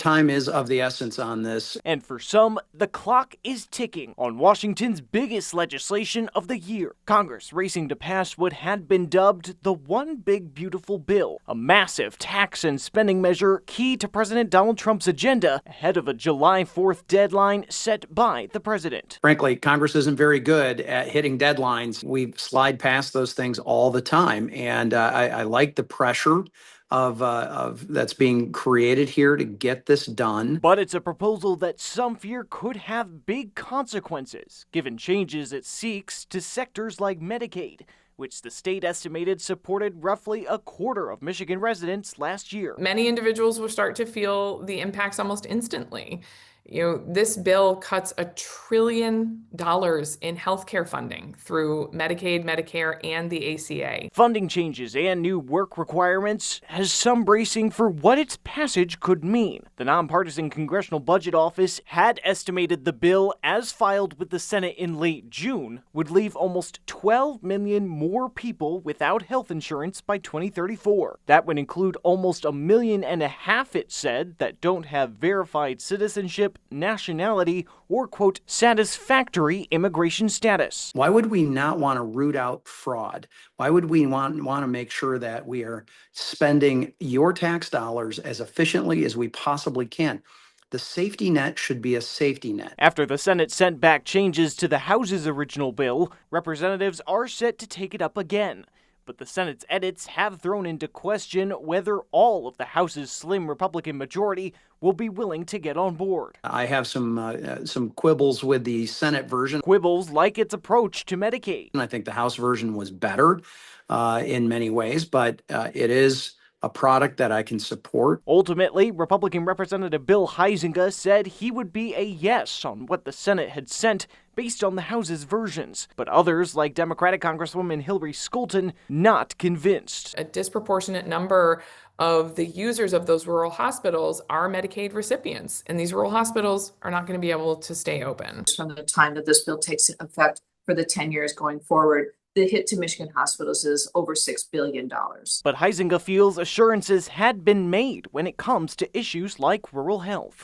time is of the essence on this. And for some, the clock is ticking on Washington's biggest legislation of the year. Congress racing to pass what had been dubbed the One Big Beautiful Bill, a massive tax and spending measure key to President Donald Trump's agenda ahead of a July 4th deadline set by the president. Frankly, Congress isn't very good at hitting deadlines. We slide past those things all the time, and I like the pressure of that's being created here to get this done. But it's a proposal that some fear could have big consequences, given changes it seeks to sectors like Medicaid, which the state estimated supported roughly a quarter of Michigan residents last year. Many individuals will start to feel the impacts almost instantly. This bill cuts $1 trillion in healthcare funding through Medicaid, Medicare, and the ACA. Funding changes and new work requirements has some bracing for what its passage could mean. The nonpartisan Congressional Budget Office had estimated the bill, as filed with the Senate in late June, would leave almost 12 million more people without health insurance by 2034. That would include almost 1.5 million, it said, that don't have verified citizenship, nationality, or, quote, satisfactory immigration status. Why would we not want to root out fraud? Why would we want to make sure that we are spending your tax dollars as efficiently as we possibly can? The safety net should be a safety net. After the Senate sent back changes to the House's original bill, representatives are set to take it up again. But the Senate's edits have thrown into question whether all of the House's slim Republican majority will be willing to get on board. I have some quibbles with the Senate version. Quibbles like its approach to Medicaid. I think the House version was better in many ways, but it is a product that I can support. Ultimately, Republican Representative Bill Huizenga said he would be a yes on what the Senate had sent based on the House's versions, but others, like Democratic Congresswoman Hillary Scholten, not convinced. A disproportionate number of the users of those rural hospitals are Medicaid recipients, and these rural hospitals are not going to be able to stay open. From the time that this bill takes effect for the 10 years going forward, the hit to Michigan hospitals is over $6 billion. But Huizenga feels assurances had been made when it comes to issues like rural health.